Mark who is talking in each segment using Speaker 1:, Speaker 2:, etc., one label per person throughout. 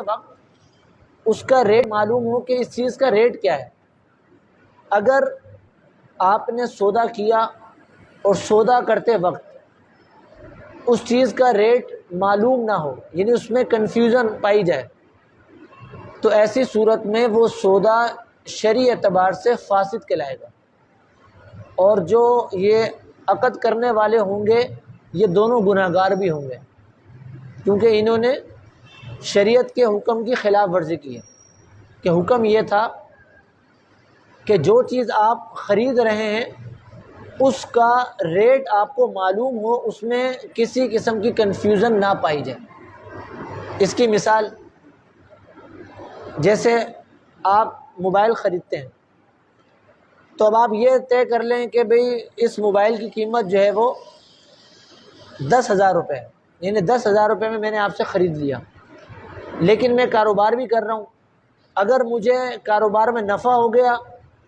Speaker 1: وقت اس کا ریٹ معلوم ہو کہ اس چیز کا ریٹ کیا ہے۔ اگر آپ نے سودا کیا اور سودا کرتے وقت اس چیز کا ریٹ معلوم نہ ہو، یعنی اس میں کنفیوژن پائی جائے، تو ایسی صورت میں وہ سودا شرعی اعتبار سے فاسد کہلائے گا، اور جو یہ عقد کرنے والے ہوں گے یہ دونوں گناہگار بھی ہوں گے، کیونکہ انہوں نے شریعت کے حکم کی خلاف ورزی کی ہے کہ حکم یہ تھا کہ جو چیز آپ خرید رہے ہیں اس کا ریٹ آپ کو معلوم ہو، اس میں کسی قسم کی کنفیوژن نہ پائی جائے۔ اس کی مثال جیسے آپ موبائل خریدتے ہیں تو اب آپ یہ طے کر لیں کہ بھئی اس موبائل کی قیمت جو ہے وہ 10,000 روپے ہے، یعنی 10,000 روپے میں میں نے آپ سے خرید لیا، لیکن میں کاروبار بھی کر رہا ہوں، اگر مجھے کاروبار میں نفع ہو گیا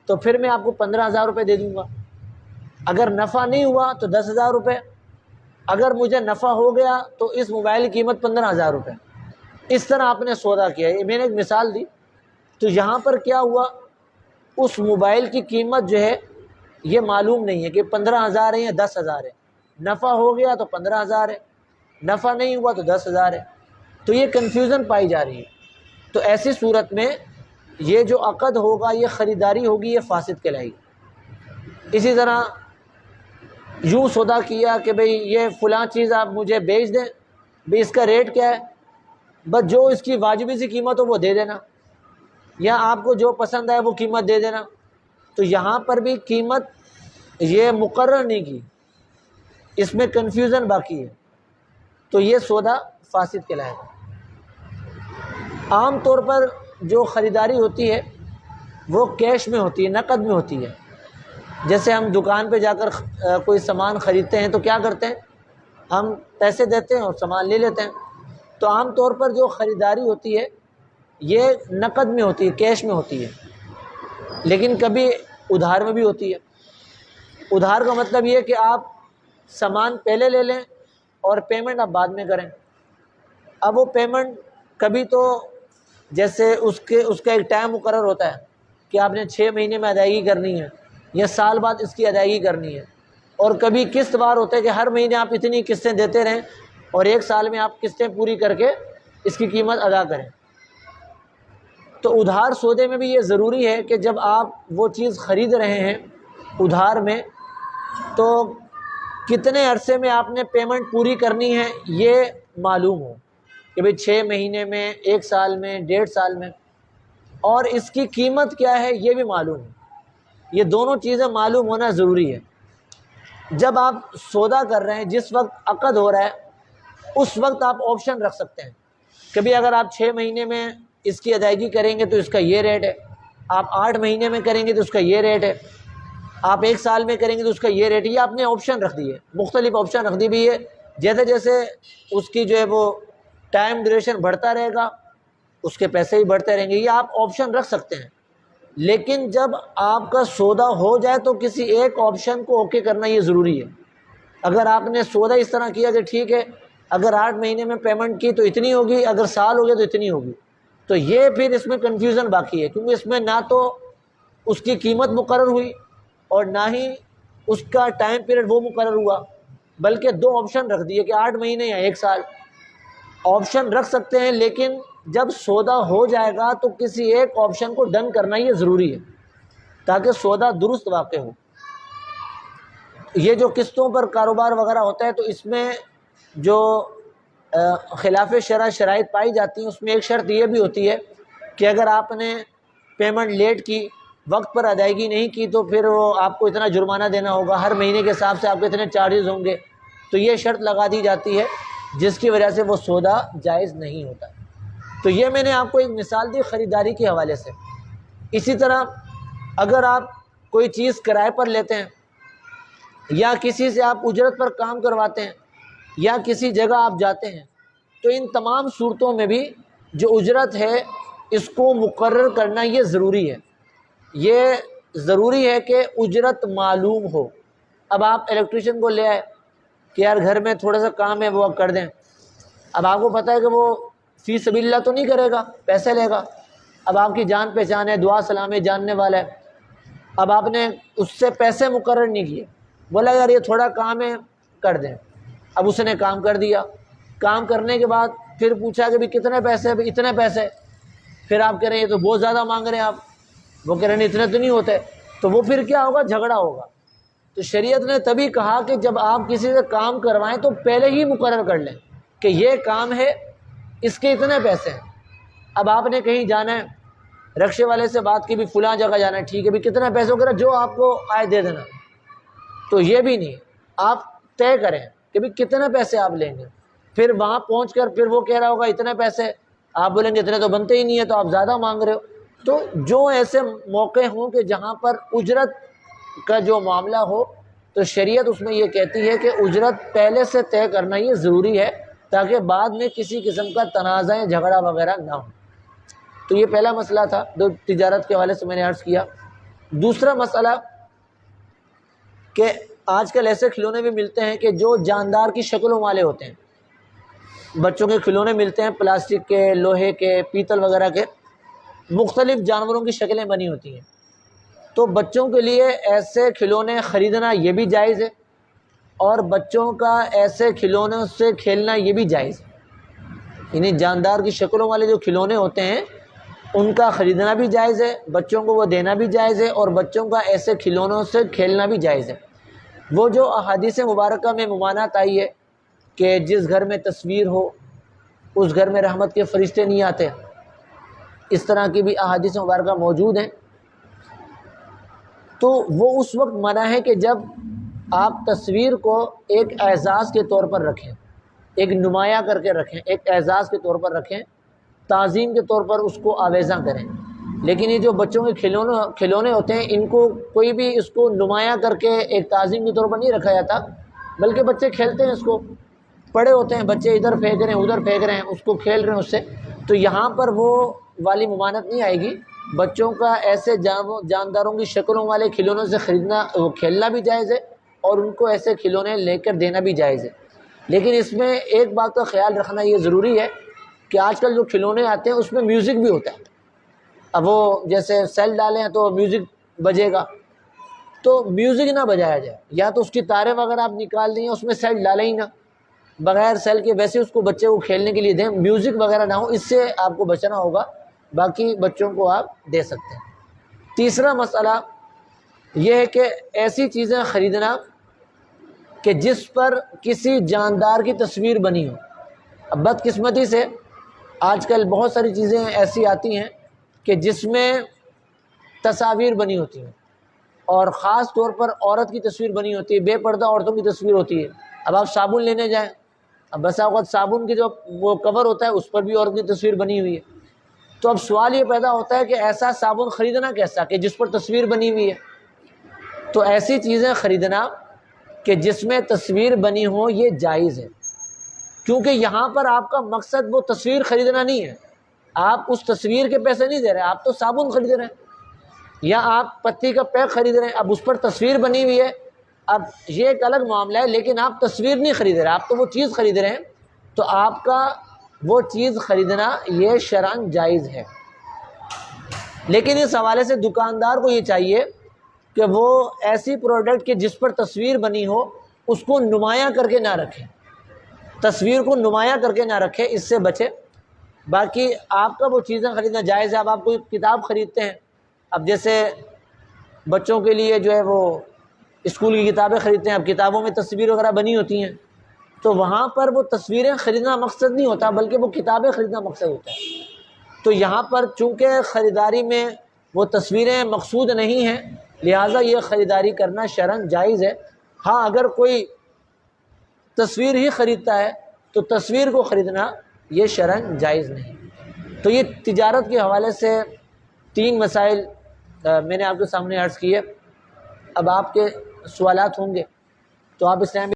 Speaker 1: تو پھر میں آپ کو 15,000 روپے دے دوں گا، اگر نفع نہیں ہوا تو 10,000 روپے، اگر مجھے نفع ہو گیا تو اس موبائل کی قیمت 15,000 روپے۔ اس طرح آپ نے سودا کیا ہے، میں نے ایک مثال دی۔ تو یہاں پر کیا ہوا، اس موبائل کی قیمت جو ہے یہ معلوم نہیں ہے کہ 15,000 ہے یا 10,000 ہے، نفع ہو گیا تو 15,000 ہے، نفع نہیں ہوا تو 10,000 ہے، تو یہ کنفیوژن پائی جا رہی ہے۔ تو ایسی صورت میں یہ جو عقد ہوگا، یہ خریداری ہوگی، یہ فاسد کہلائے گی۔ اسی طرح یوں سودا کیا کہ بھئی یہ فلاں چیز آپ مجھے بیچ دیں، بھئی اس کا ریٹ کیا ہے، بس جو اس کی واجبی سی قیمت ہو وہ دے دینا، یا آپ کو جو پسند آئے وہ قیمت دے دینا۔ تو یہاں پر بھی قیمت یہ مقرر نہیں کی، اس میں کنفیوژن باقی ہے، تو یہ سودا فاسد کہلائے گا۔ عام طور پر جو خریداری ہوتی ہے وہ کیش میں ہوتی ہے، نقد میں ہوتی ہے۔ جیسے ہم دکان پہ جا کر کوئی سامان خریدتے ہیں تو کیا کرتے ہیں، ہم پیسے دیتے ہیں اور سامان لے لیتے ہیں۔ تو عام طور پر جو خریداری ہوتی ہے یہ نقد میں ہوتی ہے، کیش میں ہوتی ہے، لیکن کبھی ادھار میں بھی ہوتی ہے۔ ادھار کا مطلب یہ کہ آپ سامان پہلے لے لیں اور پیمنٹ آپ بعد میں کریں۔ اب وہ پیمنٹ کبھی تو جیسے اس کا ایک ٹائم مقرر ہوتا ہے کہ آپ نے 6 مہینے میں ادائیگی کرنی ہے یا سال بعد اس کی ادائیگی کرنی ہے، اور کبھی قسط وار ہوتا ہے کہ ہر مہینے آپ اتنی قسطیں دیتے رہیں اور 1 سال میں آپ قسطیں پوری کر کے اس کی قیمت ادا کریں۔ تو ادھار سودے میں بھی یہ ضروری ہے کہ جب آپ وہ چیز خرید رہے ہیں ادھار میں، تو کتنے عرصے میں آپ نے پیمنٹ پوری کرنی ہے یہ معلوم ہو، کہ بھئی 6 مہینے میں، 1 سال میں، 1.5 سال میں، اور اس کی قیمت کیا ہے یہ بھی معلوم ہو۔ یہ دونوں چیزیں معلوم ہونا ضروری ہے۔ جب آپ سودا کر رہے ہیں، جس وقت عقد ہو رہا ہے اس وقت آپ آپشن رکھ سکتے ہیں، کبھی اگر آپ 6 مہینے میں اس کی ادائیگی کریں گے تو اس کا یہ ریٹ ہے، آپ 8 مہینے میں کریں گے تو اس کا یہ ریٹ ہے، آپ 1 سال میں کریں گے تو اس کا یہ ریٹ ہے۔ یہ آپ نے آپشن رکھ دیے، مختلف آپشن رکھ دی بھی ہے، جیسے جیسے اس کی جو ہے وہ ٹائم ڈیوریشن بڑھتا رہے گا اس کے پیسے بھی بڑھتے رہیں گے، یہ آپ آپشن رکھ سکتے ہیں۔ لیکن جب آپ کا سودا ہو جائے تو کسی ایک آپشن کو اوکے کرنا یہ ضروری ہے۔ اگر آپ نے سودا اس طرح کیا کہ ٹھیک ہے اگر 8 مہینے میں پیمنٹ کی تو اتنی ہوگی، اگر سال ہو گیا تو اتنی ہوگی، تو یہ پھر اس میں کنفیوژن باقی ہے، کیونکہ اس میں نہ تو اس کی قیمت مقرر ہوئی اور نہ ہی اس کا ٹائم پیریڈ وہ مقرر ہوا، بلکہ 2 آپشن رکھ دیے کہ 8 مہینے یا 1 سال۔ آپشن رکھ سکتے ہیں، لیکن جب سودا ہو جائے گا تو کسی ایک آپشن کو ڈن کرنا یہ ضروری ہے تاکہ سودا درست واقع ہو۔ یہ جو قسطوں پر کاروبار وغیرہ ہوتا ہے تو اس میں جو خلاف شرع شرائط پائی جاتی ہیں، اس میں ایک شرط یہ بھی ہوتی ہے کہ اگر آپ نے پیمنٹ لیٹ کی، وقت پر ادائیگی نہیں کی، تو پھر وہ آپ کو اتنا جرمانہ دینا ہوگا، ہر مہینے کے حساب سے آپ کو اتنے چارجز ہوں گے، تو یہ شرط لگا دی جاتی ہے جس کی وجہ سے وہ سودا جائز نہیں ہوتا۔ تو یہ میں نے آپ کو ایک مثال دی خریداری کے حوالے سے۔ اسی طرح اگر آپ کوئی چیز کرائے پر لیتے ہیں یا کسی سے آپ اجرت پر کام کرواتے ہیں یا کسی جگہ آپ جاتے ہیں، تو ان تمام صورتوں میں بھی جو اجرت ہے اس کو مقرر کرنا یہ ضروری ہے۔ یہ ضروری ہے کہ اجرت معلوم ہو۔ اب آپ الیکٹریشین کو لے آئے کہ یار گھر میں تھوڑا سا کام ہے وہ کر دیں، اب آپ کو پتہ ہے کہ وہ فی سبیل اللہ تو نہیں کرے گا، پیسے لے گا۔ اب آپ کی جان پہچان ہے، دعا سلام ہے، جاننے والا ہے، اب آپ نے اس سے پیسے مقرر نہیں کیے، بولا یار یہ تھوڑا کام ہے کر دیں، اب اس نے کام کر دیا، کام کرنے کے بعد پھر پوچھا کہ بھی کتنے پیسے، اتنے پیسے، پھر آپ کہہ رہے ہیں یہ تو بہت زیادہ مانگ رہے ہیں آپ، وہ کہہ رہے ہیں اتنے تو نہیں ہوتے، تو وہ پھر کیا ہوگا، جھگڑا ہوگا۔ تو شریعت نے تبھی کہا کہ جب آپ کسی سے کام کروائیں تو پہلے ہی مقرر کر لیں کہ یہ کام ہے، اس کے اتنے پیسے ہیں۔ اب آپ نے کہیں جانا ہے، رکشے والے سے بات کی بھی فلاں جگہ جانا ہے، ٹھیک ہے بھی کتنے پیسے وغیرہ جو آپ کو آئے دے دینا، تو یہ بھی نہیں، آپ طے کریں کہ بھی کتنے پیسے آپ لیں گے، پھر وہاں پہنچ کر پھر وہ کہہ رہا ہوگا اتنے پیسے، آپ بولیں گے اتنے تو بنتے ہی نہیں ہے، تو آپ زیادہ مانگ رہے ہو۔ تو جو ایسے موقع ہوں کہ جہاں پر اجرت کا جو معاملہ ہو، تو شریعت اس میں یہ کہتی ہے کہ اجرت پہلے سے طے کرنا یہ ضروری ہے، تاکہ بعد میں کسی قسم کا تنازع جھگڑا وغیرہ نہ ہو۔ تو یہ پہلا مسئلہ تھا جو تجارت کے حوالے سے میں نے عرض کیا۔ دوسرا مسئلہ کہ آج کل ایسے کھلونے بھی ملتے ہیں کہ جو جاندار کی شکلوں والے ہوتے ہیں، بچوں کے کھلونے ملتے ہیں پلاسٹک کے، لوہے کے، پیتل وغیرہ کے، مختلف جانوروں کی شکلیں بنی ہوتی ہیں، تو بچوں کے لیے ایسے کھلونے خریدنا یہ بھی جائز ہے، اور بچوں کا ایسے کھلونوں سے کھیلنا یہ بھی جائز ہے، یعنی جاندار کی شکلوں والے جو کھلونے ہوتے ہیں ان کا خریدنا بھی جائز ہے، بچوں کو وہ دینا بھی جائز ہے، اور بچوں کا ایسے کھلونوں سے کھیلنا بھی جائز ہے۔ وہ جو احادیث مبارکہ میں ممانعت آئی ہے کہ جس گھر میں تصویر ہو اس گھر میں رحمت کے فرشتے نہیں آتے، اس طرح کی بھی احادیث مبارکہ موجود ہیں، تو وہ اس وقت منع ہے کہ جب آپ تصویر کو ایک اعزاز کے طور پر رکھیں، ایک نمایاں کر کے رکھیں، ایک اعزاز کے طور پر رکھیں، تعظیم کے طور پر اس کو آویزاں کریں۔ لیکن یہ جو بچوں کے کھلونے ہوتے ہیں، ان کو کوئی بھی اس کو نمایاں کر کے ایک تعظیم کے طور پر نہیں رکھا جاتا، بلکہ بچے کھیلتے ہیں، اس کو پڑے ہوتے ہیں بچے، ادھر پھینک رہے ہیں ادھر پھینک رہے ہیں، اس کو کھیل رہے ہیں اس سے، تو یہاں پر وہ والی ممانعت نہیں آئے گی۔ بچوں کا ایسے جانداروں کی شکلوں والے کھلونوں سے خریدنا، کھیلنا بھی جائز ہے، اور ان کو ایسے کھلونے لے کر دینا بھی جائز ہے۔ لیکن اس میں ایک بات کا خیال رکھنا یہ ضروری ہے کہ آج کل جو کھلونے آتے ہیں اس میں میوزک بھی ہوتا ہے، اب وہ جیسے سیل ڈالیں تو میوزک بجے گا، تو میوزک نہ بجایا جائے، یا تو اس کی تاریں وغیرہ آپ نکال دیں، اس میں سیل ڈالیں ہی نہ، بغیر سیل کے ویسے اس کو بچے کو کھیلنے کے لیے دیں، میوزک وغیرہ نہ ہو، اس سے آپ کو بچنا ہوگا، باقی بچوں کو آپ دے سکتے ہیں۔ تیسرا مسئلہ یہ ہے کہ ایسی چیزیں خریدنا کہ جس پر کسی جاندار کی تصویر بنی ہو۔ اب بدقسمتی سے آج کل بہت ساری چیزیں ایسی آتی ہیں کہ جس میں تصاویر بنی ہوتی ہیں، اور خاص طور پر عورت کی تصویر بنی ہوتی ہے، بے پردہ عورتوں کی تصویر ہوتی ہے۔ اب آپ صابن لینے جائیں، اب بسا اوقات صابن کی جو وہ کور ہوتا ہے اس پر بھی عورت کی تصویر بنی ہوئی ہے، تو اب سوال یہ پیدا ہوتا ہے کہ ایسا صابن خریدنا کیسا کہ جس پر تصویر بنی ہوئی ہے؟ تو ایسی چیزیں خریدنا کہ جس میں تصویر بنی ہو یہ جائز ہے، کیونکہ یہاں پر آپ کا مقصد وہ تصویر خریدنا نہیں ہے، آپ اس تصویر کے پیسے نہیں دے رہے، آپ تو صابن خرید رہے ہیں یا آپ پتی کا پیک خرید رہے ہیں، اب اس پر تصویر بنی ہوئی ہے، اب یہ ایک الگ معاملہ ہے، لیکن آپ تصویر نہیں خرید رہے، آپ تو وہ چیز خرید رہے ہیں، تو آپ کا وہ چیز خریدنا یہ شرعاً جائز ہے۔ لیکن اس حوالے سے دکاندار کو یہ چاہیے کہ وہ ایسی پروڈکٹ کہ جس پر تصویر بنی ہو اس کو نمایاں کر کے نہ رکھے، تصویر کو نمایاں کر کے نہ رکھے، اس سے بچے۔ باقی آپ کا وہ چیزیں خریدنا جائز ہے۔ اب آپ کوئی کتاب خریدتے ہیں، اب جیسے بچوں کے لیے جو ہے وہ اسکول کی کتابیں خریدتے ہیں، اب کتابوں میں تصویر وغیرہ بنی ہوتی ہیں، تو وہاں پر وہ تصویریں خریدنا مقصد نہیں ہوتا بلکہ وہ کتابیں خریدنا مقصد ہوتا ہے۔ تو یہاں پر چونکہ خریداری میں وہ تصویریں مقصود نہیں ہیں، لہٰذا یہ خریداری کرنا شرعاً جائز ہے۔ ہاں اگر کوئی تصویر ہی خریدتا ہے تو تصویر کو خریدنا یہ شرعاً جائز نہیں۔ تو یہ تجارت کے حوالے سے 3 مسائل میں نے آپ کے سامنے عرض کیے۔ اب آپ کے سوالات ہوں گے تو آپ اس ٹائم